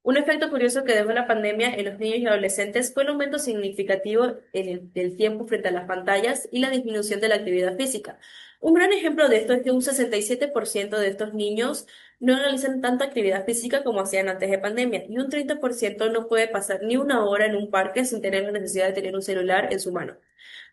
Un efecto curioso que dejó la pandemia en los niños y adolescentes fue el aumento significativo del tiempo frente a las pantallas y la disminución de la actividad física. Un gran ejemplo de esto es que un 67% de estos niños no realizan tanta actividad física como hacían antes de pandemia y un 30% no puede pasar ni una hora en un parque sin tener la necesidad de tener un celular en su mano.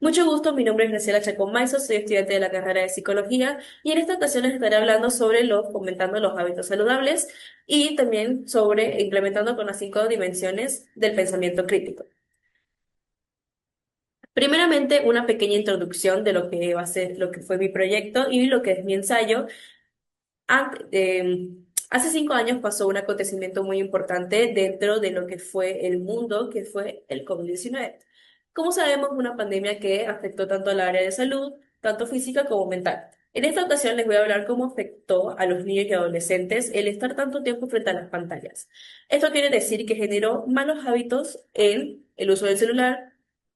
Mucho gusto, mi nombre es Graciela Chacón Maizo, soy estudiante de la carrera de Psicología y en esta ocasión les estaré hablando sobre fomentando los hábitos saludables y también sobre implementando con las 5 dimensiones del pensamiento crítico. Primeramente, una pequeña introducción de lo que va a ser, lo que fue mi proyecto y lo que es mi ensayo. Hace 5 años pasó un acontecimiento muy importante dentro de lo que fue el mundo, que fue el COVID-19. Como sabemos, una pandemia que afectó tanto al área de salud, tanto física como mental. En esta ocasión les voy a hablar cómo afectó a los niños y adolescentes el estar tanto tiempo frente a las pantallas. Esto quiere decir que generó malos hábitos en el uso del celular,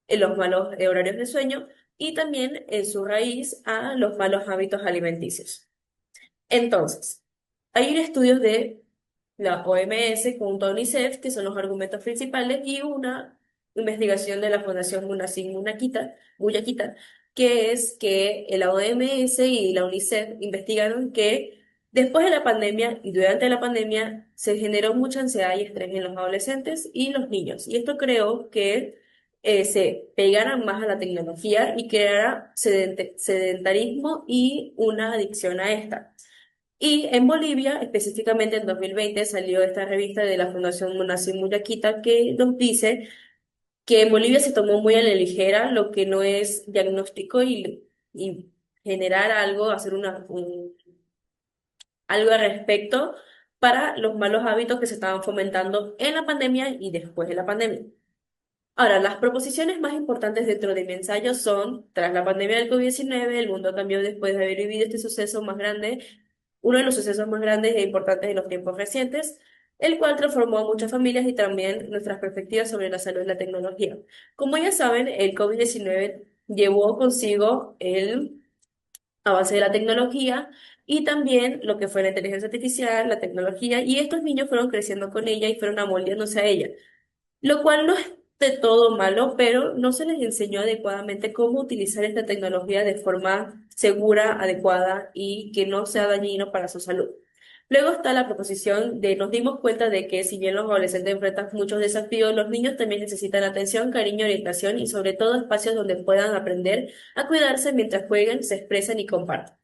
en los malos horarios de sueño y también en su raíz a los malos hábitos alimenticios. Entonces, hay estudios de la OMS junto a UNICEF, que son los argumentos principales, y una investigación de la Fundación Munassim Guyaquita, que es que la OMS y la UNICEF investigaron que después de la pandemia y durante la pandemia se generó mucha ansiedad y estrés en los adolescentes y los niños. Y esto creó que se pegaran más a la tecnología y creara sedentarismo y una adicción a esta. Y en Bolivia, específicamente en 2020, salió esta revista de la Fundación Munassim Muyaquita que nos dice que en Bolivia se tomó muy a la ligera lo que no es diagnóstico y generar algo, hacer algo al respecto para los malos hábitos que se estaban fomentando en la pandemia y después de la pandemia. Ahora, las proposiciones más importantes dentro de mi ensayo son, tras la pandemia del COVID-19, el mundo cambió después de haber vivido este suceso más grande, uno de los sucesos más grandes e importantes de los tiempos recientes, el cual transformó a muchas familias y también nuestras perspectivas sobre la salud y la tecnología. Como ya saben, el COVID-19 llevó consigo el avance de la tecnología y también lo que fue la inteligencia artificial, la tecnología, y estos niños fueron creciendo con ella y fueron amoldándose a ella. Lo cual no es de todo malo, pero no se les enseñó adecuadamente cómo utilizar esta tecnología de forma segura, adecuada y que no sea dañino para su salud. Luego está la proposición de nos dimos cuenta de que si bien los adolescentes enfrentan muchos desafíos, los niños también necesitan atención, cariño, orientación y sobre todo espacios donde puedan aprender a cuidarse mientras jueguen, se expresan y comparten.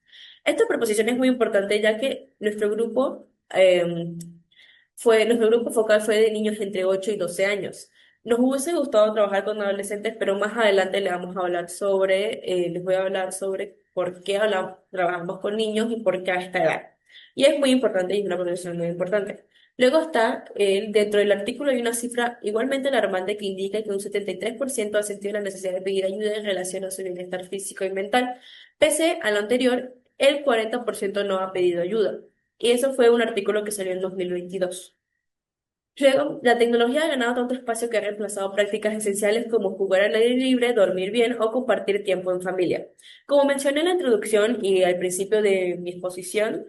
Esta proposición es muy importante ya que nuestro grupo focal fue de niños entre 8 y 12 años. Nos hubiese gustado trabajar con adolescentes, pero más adelante les voy a hablar sobre por qué trabajamos con niños y por qué a esta edad. Y es muy importante y es una profesión muy importante. Luego está, dentro del artículo hay una cifra igualmente alarmante que indica que un 73% ha sentido la necesidad de pedir ayuda en relación a su bienestar físico y mental. Pese a lo anterior, el 40% no ha pedido ayuda. Y eso fue un artículo que salió en 2022. Luego, la tecnología ha ganado tanto espacio que ha reemplazado prácticas esenciales como jugar al aire libre, dormir bien o compartir tiempo en familia. Como mencioné en la introducción y al principio de mi exposición,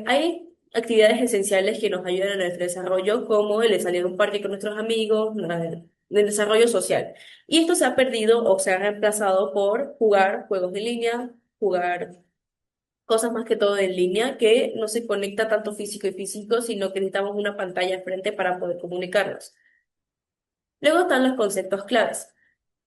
hay actividades esenciales que nos ayudan en nuestro desarrollo, como el de salir a un parque con nuestros amigos, el desarrollo social. Y esto se ha perdido o se ha reemplazado por jugar juegos de línea, jugar cosas más que todo en línea, que no se conecta tanto físico y físico, sino que necesitamos una pantalla al frente para poder comunicarnos. Luego están los conceptos claves.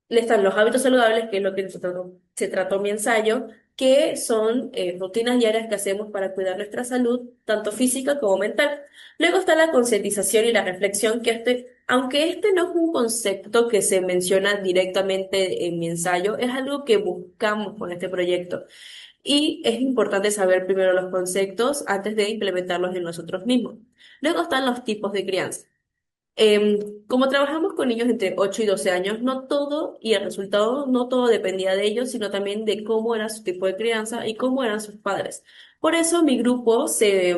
Le están los hábitos saludables, que es lo que se trató mi ensayo, que son rutinas diarias que hacemos para cuidar nuestra salud, tanto física como mental. Luego está la concientización y la reflexión, aunque este no es un concepto que se menciona directamente en mi ensayo, es algo que buscamos con este proyecto. Y es importante saber primero los conceptos antes de implementarlos en nosotros mismos. Luego están los tipos de crianza. Como trabajamos con niños entre 8 y 12 años, no todo, y el resultado no todo dependía de ellos, sino también de cómo era su tipo de crianza y cómo eran sus padres. Por eso mi grupo se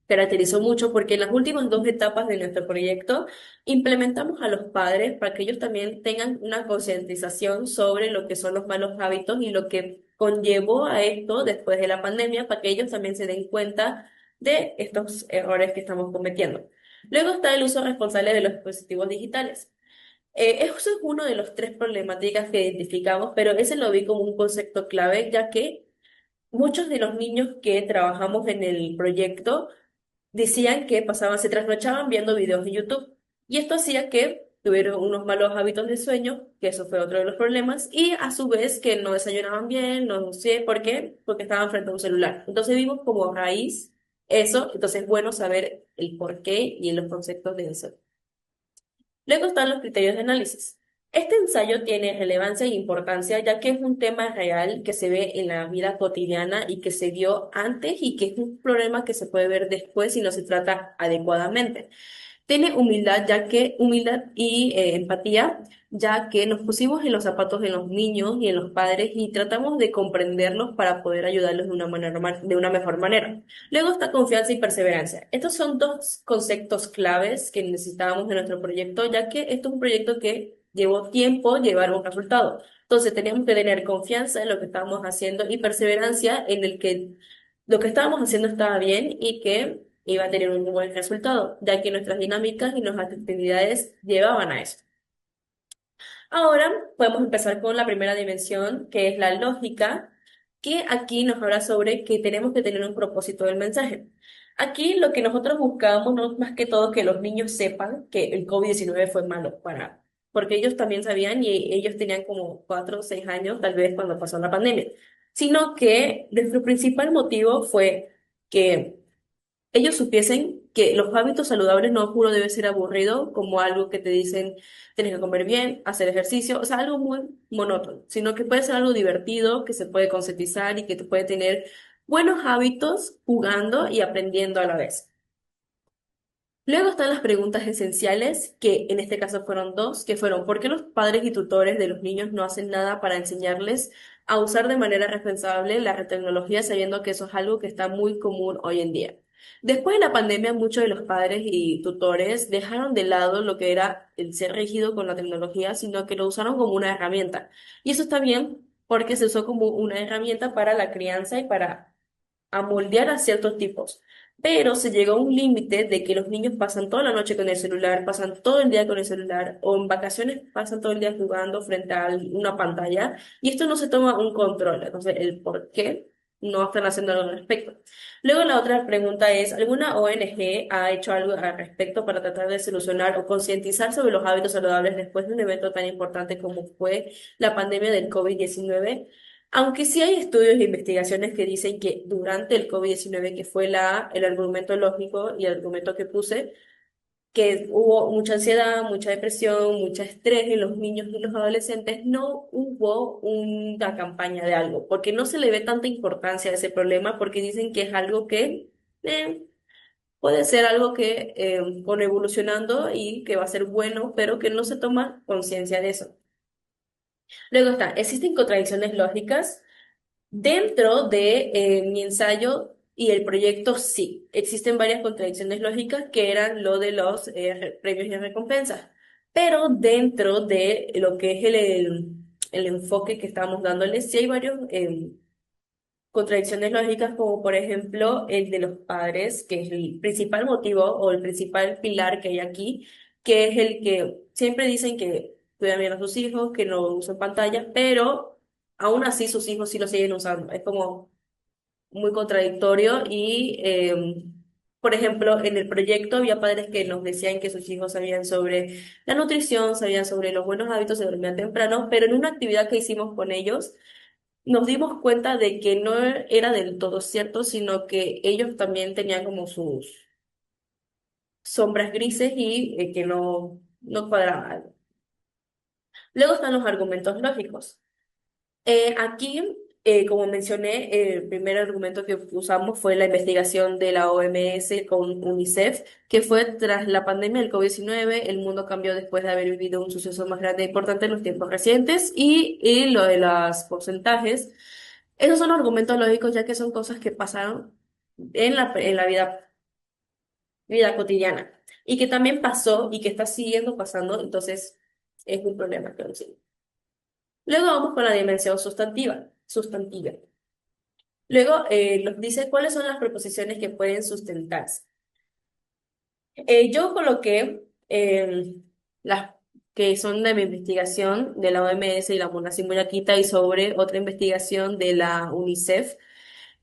caracterizó mucho porque en las últimas 2 etapas de nuestro proyecto implementamos a los padres para que ellos también tengan una concientización sobre lo que son los malos hábitos y lo que conllevó a esto después de la pandemia, para que ellos también se den cuenta de estos errores que estamos cometiendo. Luego está el uso responsable de los dispositivos digitales. Eso es uno de los tres problemáticas que identificamos, pero ese lo vi como un concepto clave, ya que muchos de los niños que trabajamos en el proyecto decían que pasaban, se trasnochaban viendo videos de YouTube. Y esto hacía que tuvieran unos malos hábitos de sueño, que eso fue otro de los problemas, y a su vez que no desayunaban bien, no sé por qué, porque estaban frente a un celular. Entonces vimos como raíz eso, entonces es bueno saber el por qué y los conceptos de eso. Luego están los criterios de análisis. Este ensayo tiene relevancia e importancia ya que es un tema real que se ve en la vida cotidiana y que se vio antes y que es un problema que se puede ver después si no se trata adecuadamente. Tiene humildad y empatía, ya que nos pusimos en los zapatos de los niños y en los padres y tratamos de comprenderlos para poder ayudarlos de una manera, de una mejor manera. Luego está confianza y perseverancia. Estos son dos conceptos claves que necesitábamos en nuestro proyecto, ya que esto es un proyecto que llevó tiempo llevar un resultado. Entonces teníamos que tener confianza en lo que estábamos haciendo y perseverancia en el que lo que estábamos haciendo estaba bien y que iba a tener un buen resultado, ya que nuestras dinámicas y nuestras actividades llevaban a eso. Ahora podemos empezar con la primera dimensión, que es la lógica, que aquí nos habla sobre que tenemos que tener un propósito del mensaje. Aquí lo que nosotros buscábamos no es más que todo que los niños sepan que el COVID-19 fue malo para, porque ellos también sabían y ellos tenían como 4 o 6 años tal vez cuando pasó la pandemia, sino que nuestro principal motivo fue que ellos supiesen que los hábitos saludables no juro debe ser aburrido como algo que te dicen tienes que comer bien, hacer ejercicio, o sea, algo muy monótono, sino que puede ser algo divertido, que se puede concientizar y que te puede tener buenos hábitos jugando y aprendiendo a la vez. Luego están las preguntas esenciales, que en este caso fueron dos, que fueron ¿por qué los padres y tutores de los niños no hacen nada para enseñarles a usar de manera responsable la tecnología, sabiendo que eso es algo que está muy común hoy en día? Después de la pandemia, muchos de los padres y tutores dejaron de lado lo que era el ser rígido con la tecnología, sino que lo usaron como una herramienta. Y eso está bien porque se usó como una herramienta para la crianza y para a moldear a ciertos tipos. Pero se llegó a un límite de que los niños pasan toda la noche con el celular, pasan todo el día con el celular, o en vacaciones pasan todo el día jugando frente a una pantalla, y esto no se toma un control. Entonces, el por qué no están haciendo algo al respecto. Luego, la otra pregunta es, ¿alguna ONG ha hecho algo al respecto para tratar de solucionar o concientizar sobre los hábitos saludables después de un evento tan importante como fue la pandemia del COVID-19? Aunque sí hay estudios e investigaciones que dicen que durante el COVID-19, que fue el argumento lógico y el argumento que puse, que hubo mucha ansiedad, mucha depresión, mucho estrés en los niños y los adolescentes, no hubo una campaña de algo, porque no se le ve tanta importancia a ese problema, porque dicen que es algo que puede ser algo que con evolucionando y que va a ser bueno, pero que no se toma conciencia de eso. Luego está, existen contradicciones lógicas. Dentro de mi ensayo y el proyecto, sí, existen varias contradicciones lógicas que eran lo de los premios y recompensas, pero dentro de lo que es el enfoque que estamos dándole, sí hay varios contradicciones lógicas, como por ejemplo el de los padres, que es el principal motivo o el principal pilar que hay aquí, que es el que siempre dicen que cuidan bien a sus hijos, que no usan pantalla, pero aún así sus hijos sí lo siguen usando. Es como muy contradictorio y, por ejemplo, en el proyecto había padres que nos decían que sus hijos sabían sobre la nutrición, sabían sobre los buenos hábitos, se dormían temprano, pero en una actividad que hicimos con ellos, nos dimos cuenta de que no era del todo cierto, sino que ellos también tenían como sus sombras grises y que no cuadraban. Luego están los argumentos lógicos. Aquí, como mencioné, el primer argumento que usamos fue la investigación de la OMS con UNICEF, que fue tras la pandemia del COVID-19, el mundo cambió después de haber vivido un suceso más grande e importante en los tiempos recientes y lo de los porcentajes. Esos son los argumentos lógicos, ya que son cosas que pasaron en la vida cotidiana y que también pasó y que está siguiendo pasando, entonces es un problema, claro, sí. Luego vamos con la dimensión sustantiva. Luego nos dice cuáles son las proposiciones que pueden sustentarse. Yo coloqué las que son de mi investigación de la OMS y la Fundación Muñaquita y sobre otra investigación de la UNICEF,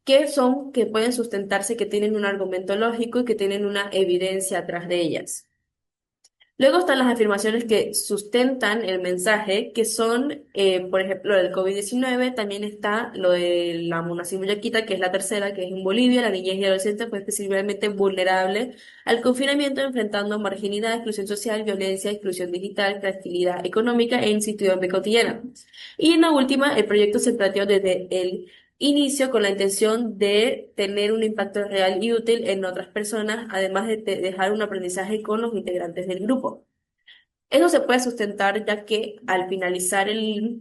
que son que pueden sustentarse, que tienen un argumento lógico y que tienen una evidencia atrás de ellas. Luego están las afirmaciones que sustentan el mensaje, que son, por ejemplo, lo del COVID-19. También está lo de la monacimuyaquita, que es la tercera, que es en Bolivia. La niñez y adolescente fue especialmente vulnerable al confinamiento, enfrentando marginalidad, exclusión social, violencia, exclusión digital, fragilidad económica e incertidumbre cotidiana. Y en la última, el proyecto se planteó desde el inicio con la intención de tener un impacto real y útil en otras personas, además de dejar un aprendizaje con los integrantes del grupo. Eso se puede sustentar ya que al finalizar el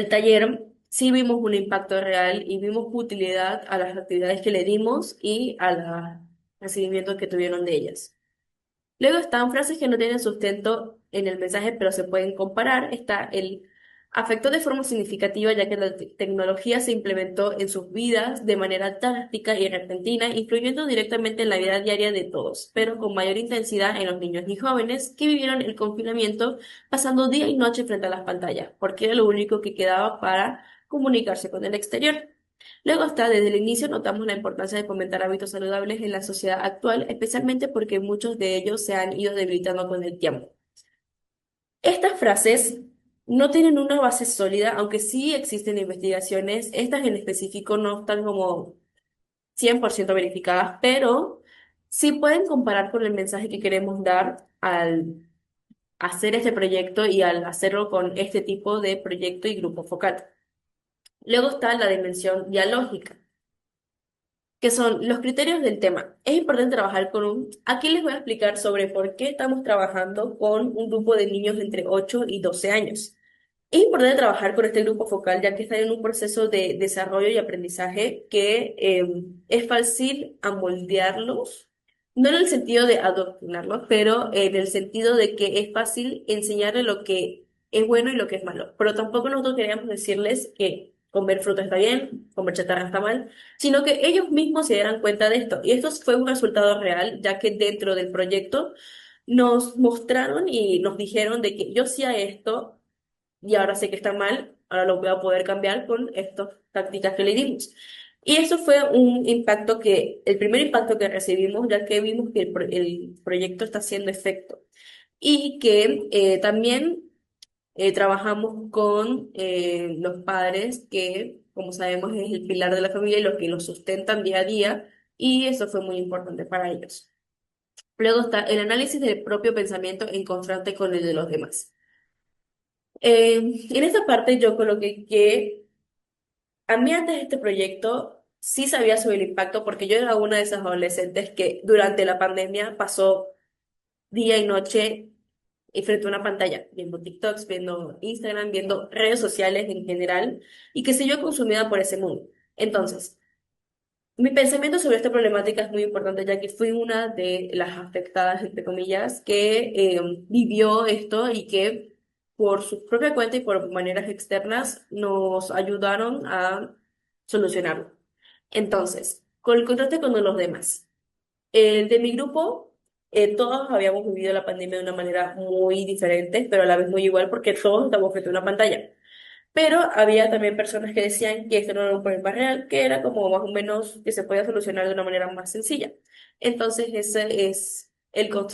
taller sí vimos un impacto real y vimos utilidad a las actividades que le dimos y al recibimiento que tuvieron de ellas. Luego están frases que no tienen sustento en el mensaje, pero se pueden comparar. Está el afectó de forma significativa, ya que la tecnología se implementó en sus vidas de manera drástica y repentina, influyendo directamente en la vida diaria de todos, pero con mayor intensidad en los niños y jóvenes que vivieron el confinamiento pasando día y noche frente a las pantallas, porque era lo único que quedaba para comunicarse con el exterior. Luego está, desde el inicio notamos la importancia de fomentar hábitos saludables en la sociedad actual, especialmente porque muchos de ellos se han ido debilitando con el tiempo. Estas frases no tienen una base sólida, aunque sí existen investigaciones, estas en específico no están como 100% verificadas, pero sí pueden comparar con el mensaje que queremos dar al hacer este proyecto y al hacerlo con este tipo de proyecto y grupo focal. Luego está la dimensión dialógica, que son los criterios del tema. Es importante trabajar con un... Aquí les voy a explicar sobre por qué estamos trabajando con un grupo de niños entre 8 y 12 años. Es importante trabajar con este grupo focal ya que están en un proceso de desarrollo y aprendizaje que es fácil amoldearlos, no en el sentido de adoctrinarlos, pero en el sentido de que es fácil enseñarles lo que es bueno y lo que es malo. Pero tampoco nosotros queríamos decirles que comer fruta está bien, comer chatarra está mal, sino que ellos mismos se dieran cuenta de esto. Y esto fue un resultado real, ya que dentro del proyecto nos mostraron y nos dijeron de que yo hacía esto y ahora sé que está mal, ahora lo voy a poder cambiar con estas tácticas que le dimos. Y eso fue un impacto el primer impacto que recibimos, ya que vimos que el proyecto está haciendo efecto. Y que también trabajamos con los padres, que como sabemos es el pilar de la familia y los que los sustentan día a día, y eso fue muy importante para ellos. Luego está el análisis del propio pensamiento en contraste con el de los demás. En esta parte yo coloqué que a mí antes de este proyecto sí sabía sobre el impacto porque yo era una de esas adolescentes que durante la pandemia pasó día y noche y frente a una pantalla, viendo TikToks, viendo Instagram, viendo redes sociales en general y que se yo consumida por ese mundo. Entonces, mi pensamiento sobre esta problemática es muy importante, ya que fui una de las afectadas, entre comillas, que vivió esto y que por su propia cuenta y por maneras externas nos ayudaron a solucionarlo. Entonces, con el contraste con los demás. De mi grupo, todos habíamos vivido la pandemia de una manera muy diferente, pero a la vez muy igual porque todos estamos frente a una pantalla. Pero había también personas que decían que esto no era un problema real, que era como más o menos que se podía solucionar de una manera más sencilla. Entonces, ese es el concepto